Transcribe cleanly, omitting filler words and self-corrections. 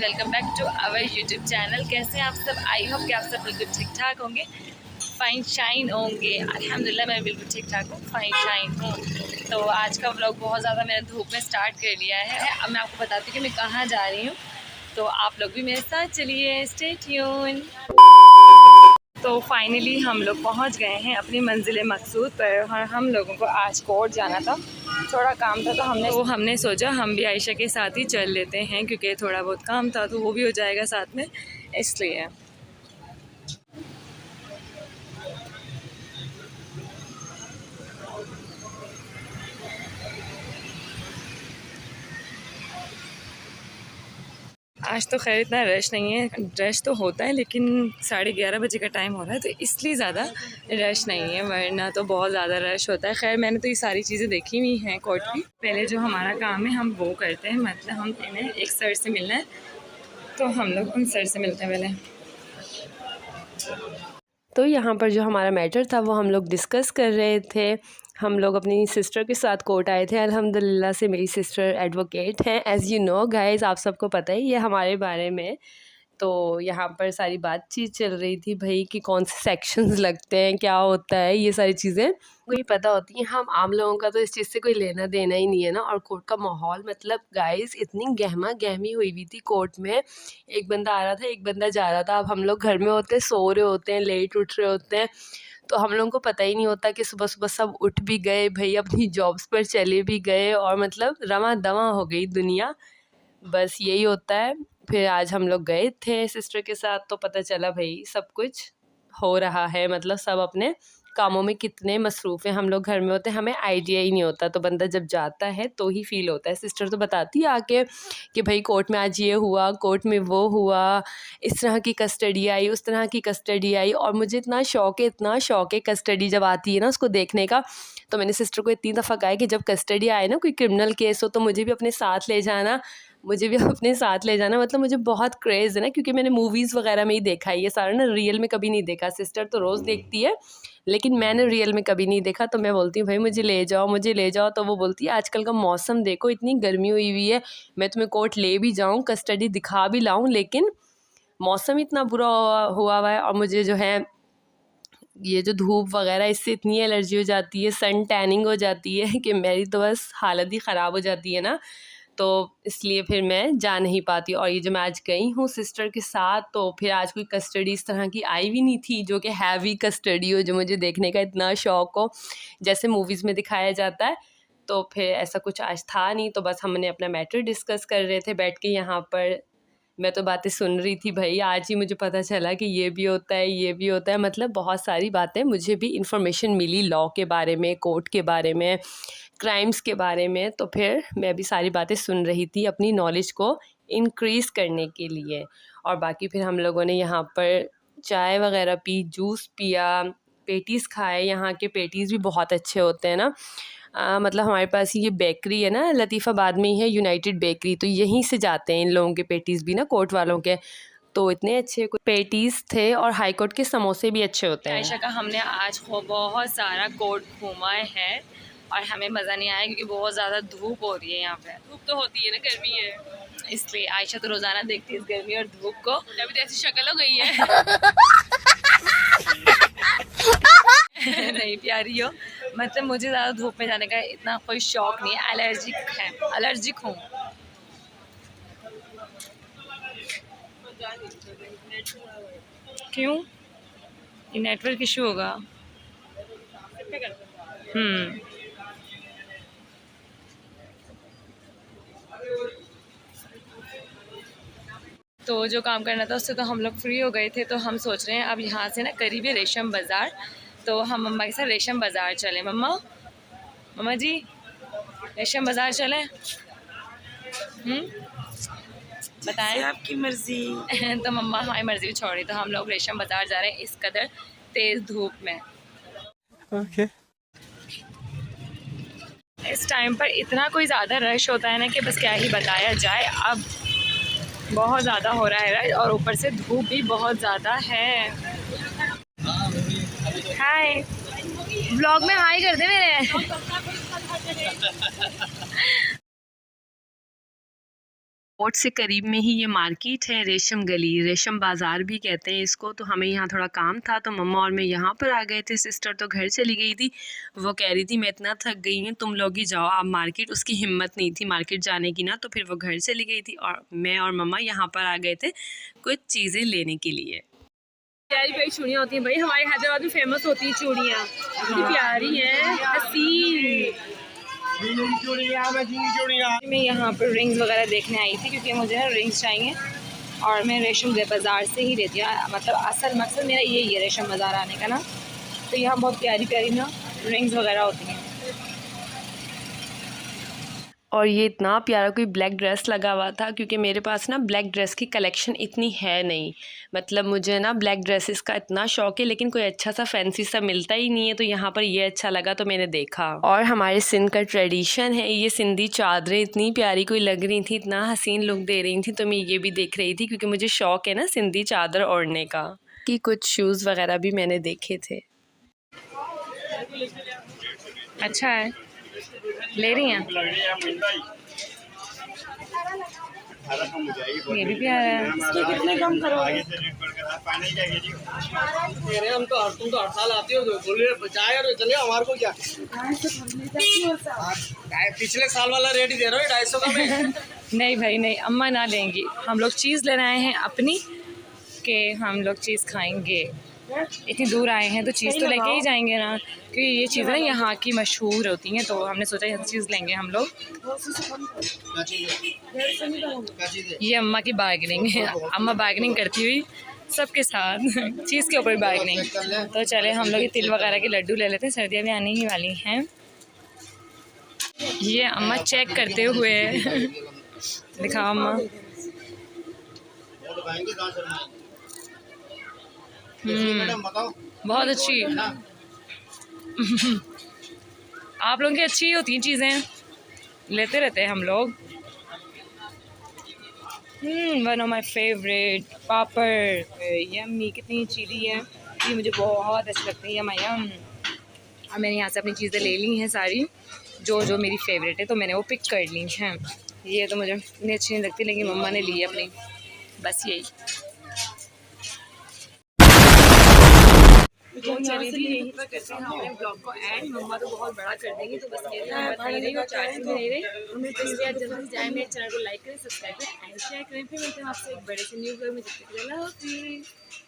Welcome back to our YouTube channel. कैसे हैं आप सब? आई होप कि आप सब बिल्कुल ठीक ठाक होंगे, फाइन शाइन होंगे। अल्हम्दुलिल्लाह मैं बिल्कुल ठीक ठाक हूँ, फाइन शाइन हूँ। तो आज का व्लॉग बहुत ज़्यादा मैंने धूप में स्टार्ट कर लिया है। अब मैं आपको बताती हूँ कि मैं कहाँ जा रही हूँ, तो आप लोग भी मेरे साथ चलिए, स्टे ट्यून। तो फाइनली हम लोग पहुँच गए हैं अपनी मंजिल मकसूद पर। हम लोगों को आज कोर्ट जाना था, थोड़ा काम था, तो हमने सोचा हम भी आयशा के साथ ही चल लेते हैं, क्योंकि थोड़ा बहुत काम था तो वो भी हो जाएगा साथ में, इसलिए। आज तो खैर इतना रश नहीं है, रश तो होता है लेकिन 11:30 बजे का टाइम हो रहा है तो इसलिए ज़्यादा रश नहीं है, वरना तो बहुत ज़्यादा रश होता है। खैर मैंने तो ये सारी चीज़ें देखी हुई हैं कोर्ट की। पहले जो हमारा काम है हम वो करते हैं, मतलब हम इन्हें एक सर से मिलना है, तो हम लोग उन सर से मिलते हैं पहले। तो यहाँ पर जो हमारा मैटर था वो हम लोग डिस्कस कर रहे थे। हम लोग अपनी सिस्टर के साथ कोर्ट आए थे। अल्हम्दुलिल्लाह से मेरी सिस्टर एडवोकेट हैं, एज़ यू नो गाइस, आप सबको पता ही है हमारे बारे में। तो यहाँ पर सारी बातचीत चल रही थी भाई कि कौन से सेक्शंस लगते हैं, क्या होता है, ये सारी चीज़ें कोई पता होती हैं। हम आम लोगों का तो इस चीज़ से कोई लेना देना ही नहीं है ना। और कोर्ट का माहौल मतलब गाइस इतनी गहमा गहमी हुई हुई थी कोर्ट में। एक बंदा आ रहा था, एक बंदा जा रहा था। अब हम लोग घर में होते हैं, सो रहे होते हैं, लेट उठ रहे होते हैं, तो हम लोगों को पता ही नहीं होता कि सुबह सुबह सब उठ भी गए भाई, अपनी जॉब्स पर चले भी गए, और मतलब रमा दमा हो गई दुनिया। बस यही होता है। फिर आज हम लोग गए थे सिस्टर के साथ, तो पता चला भाई सब कुछ हो रहा है, मतलब सब अपने कामों में कितने मसरूफ़ हैं। हम लोग घर में होते हैं, हमें आइडिया ही नहीं होता, तो बंदा जब जाता है तो ही फ़ील होता है। सिस्टर तो बताती है आके कि भाई कोर्ट में आज ये हुआ, कोर्ट में वो हुआ, इस तरह की कस्टडी आई, उस तरह की कस्टडी आई। और मुझे इतना शौक है कस्टडी जब आती है ना उसको देखने का। तो मैंने सिस्टर को इतनी दफ़ा कहा है कि जब कस्टडी आए ना, कोई क्रिमिनल केस हो, तो मुझे भी अपने साथ ले जाना, मतलब मुझे बहुत क्रेज़ है ना, क्योंकि मैंने मूवीज़ वगैरह में ही देखा है ये सारा ना, रियल में कभी नहीं देखा। सिस्टर तो रोज़ देखती है लेकिन मैंने रियल में कभी नहीं देखा। तो मैं बोलती हूँ भाई मुझे ले जाओ, मुझे ले जाओ। तो वो बोलती है आजकल का मौसम देखो, इतनी गर्मी हुई हुई है, मैं तुम्हें कोर्ट ले भी जाऊँ, कस्टडी दिखा भी लाऊँ, लेकिन मौसम इतना बुरा हुआ हुआ है, और मुझे जो है ये जो धूप वगैरह इससे इतनी एलर्जी हो जाती है, सन टैनिंग हो जाती है कि मेरी तो बस हालत ही ख़राब हो जाती है ना। तो इसलिए फिर मैं जा नहीं पाती। और ये जो मैं आज गई हूँ सिस्टर के साथ, तो फिर आज कोई कस्टडी इस तरह की आई भी नहीं थी जो कि हैवी कस्टडी हो, जो मुझे देखने का इतना शौक़ हो जैसे मूवीज़ में दिखाया जाता है। तो फिर ऐसा कुछ आज था नहीं, तो बस हमने अपना मैटर डिस्कस कर रहे थे बैठ के यहाँ पर। मैं तो बातें सुन रही थी भाई, आज ही मुझे पता चला कि ये भी होता है, ये भी होता है, मतलब बहुत सारी बातें मुझे भी इन्फॉर्मेशन मिली लॉ के बारे में, कोर्ट के बारे में, क्राइम्स के बारे में। तो फिर मैं भी सारी बातें सुन रही थी अपनी नॉलेज को इंक्रीज़ करने के लिए। और बाकी फिर हम लोगों ने यहाँ पर चाय वगैरह पी, जूस पिया, पेटीज़ खाए। यहाँ के पेटीज़ भी बहुत अच्छे होते हैं ना। मतलब हमारे पास ये बेकरी है ना, लतीफ़ाबाद में ही है यूनाइटेड बेकरी, तो यहीं से जाते हैं इन लोगों के पेटीज़ भी ना, कोर्ट वालों के। तो इतने अच्छे पेटीज़ थे, और हाई कोर्ट के समोसे भी अच्छे होते हैं। आयशा का हमने आज बहुत सारा कोर्ट घूमा है और हमें मज़ा नहीं आया, क्योंकि बहुत ज़्यादा धूप हो रही है यहाँ पे। धूप तो होती है ना, गर्मी है, इसलिए आयशा तो रोज़ाना देखती है इस गर्मी और धूप को। अभी तो ऐसी शक्ल हो गई है नहीं प्यारी हो, मतलब मुझे ज़्यादा धूप में जाने का इतना कोई शौक नहीं है, एलर्जिक हूँ। क्यों? ये नेटवर्क इशू होगा। तो जो काम करना था उससे तो हम लोग फ्री हो गए थे, तो हम सोच रहे हैं अब यहाँ से ना करीब है रेशम बाज़ार, तो हम मम्मा के साथ रेशम बाज़ार चलें। मम्मा जी रेशम बाज़ार चलें? बताएं, आपकी मर्जी। तो मम्मा हमारी मर्ज़ी भी छोड़ रही, तो हम लोग रेशम बाज़ार जा रहे हैं इस कदर तेज़ धूप में। ओके। इस टाइम पर इतना कोई ज़्यादा रश होता है ना कि बस क्या ही बताया जाए। अब बहुत ज़्यादा हो रहा है रश, और ऊपर से धूप भी बहुत ज़्यादा है। हाय, व्लॉग में हाय कर दे मेरे। एयरपोर्ट से करीब में ही ये मार्केट है, रेशम गली, रेशम बाज़ार भी कहते हैं इसको। तो हमें यहाँ थोड़ा काम था तो मम्मा और मैं यहाँ पर आ गए थे। सिस्टर तो घर चली गई थी, वो कह रही थी मैं इतना थक गई हूँ, तुम लोग ही जाओ आप मार्केट। उसकी हिम्मत नहीं थी मार्केट जाने की ना, तो फिर वो घर चली गई थी और मैं और मम्मा यहाँ पर आ गए थे कुछ चीज़ें लेने के लिए। प्यारी प्यारी चूड़ियाँ होती हैं भाई, हमारे हैदराबाद में फेमस होती हैं चूड़ियाँ, इतनी प्यारी हैं, हसीन। मैं यहाँ पर रिंग्स वगैरह देखने आई थी क्योंकि मुझे ना रिंग्स चाहिए और मैं रेशम बाज़ार से ही लेती हूँ। मतलब असल मकसद मेरा यही है रेशम बाज़ार आने का ना। तो यहाँ बहुत प्यारी प्यारी ना रिंग्स वगैरह होती हैं। और ये इतना प्यारा कोई ब्लैक ड्रेस लगा हुआ था क्योंकि मेरे पास ना ब्लैक ड्रेस की कलेक्शन इतनी है नहीं। मतलब मुझे ना ब्लैक ड्रेसेस का इतना शौक़ है लेकिन कोई अच्छा सा फैंसी सा मिलता ही नहीं है। तो यहाँ पर ये अच्छा लगा तो मैंने देखा। और हमारे सिंध का ट्रेडिशन है ये सिंधी चादरें इतनी प्यारी कोई लग रही थी, इतना हसीन लुक दे रही थी। तो मैं ये भी देख रही थी क्योंकि मुझे शौक़ है ना सिंधी चादर ओढ़ने का। कि कुछ शूज़ वगैरह भी मैंने देखे थे। अच्छा है, ले रही हैं? ये भी प्यारा है। कितने कम करोगे? हम तो तुम तो हर साल आती हो, बोलिए बचाए और चले हमारे को क्या पिछले साल वाला रेट ही दे रहे हो 250 का में। नहीं भाई नहीं, अम्मा ना लेंगी। हम लोग चीज़ लेने आए हैं अपनी कि हम लोग चीज़ खाएंगे। इतनी दूर आए हैं तो चीज़ तो लेके ही जाएंगे ना, क्योंकि ये चीज़ें ना यहाँ की मशहूर होती हैं। तो हमने सोचा ये चीज़ लेंगे हम लोग। ये अम्मा की बार्गेनिंग है, अम्मा बार्गेनिंग करती हुई सबके साथ चीज़ के ऊपर बार्गेनिंग। तो चले हम लोग ये तिल वगैरह के लड्डू ले लेते हैं, सर्दियाँ भी आने ही वाली हैं। ये अम्मा चेक करते हुए दिखाओ अम्मा। बहुत अच्छी आप लोगों की अच्छी होती हैं चीज़ें, लेते रहते हैं हम लोग। One of my favourite papad, yummy, कितनी चीज़ी है ये, मुझे बहुत अच्छी लगती है यम यम। और मैंने यहाँ से अपनी चीज़ें ले ली हैं सारी, जो जो मेरी फेवरेट है तो मैंने वो पिक कर ली हैं। ये तो मुझे इतनी अच्छी नहीं लगती लेकिन मम्मा ने ली है अपनी, बस यही। तो चलिए भी यहीं पर करते हैं हमारे ब्लॉग को एंड। मम्मा तो बहुत बड़ा कर देंगी तो बस ये नहीं रही चार्जिंग नहीं रही। हमें तो इसलिए जल्दी जाए, मेरे चैनल को लाइक करें, सब्सक्राइब करें एंड शेयर करें। फिर मिलते हैं आपसे एक बड़े से न्यू ब्लॉग में। जब तक के लिए अल्लाह हाफिज़।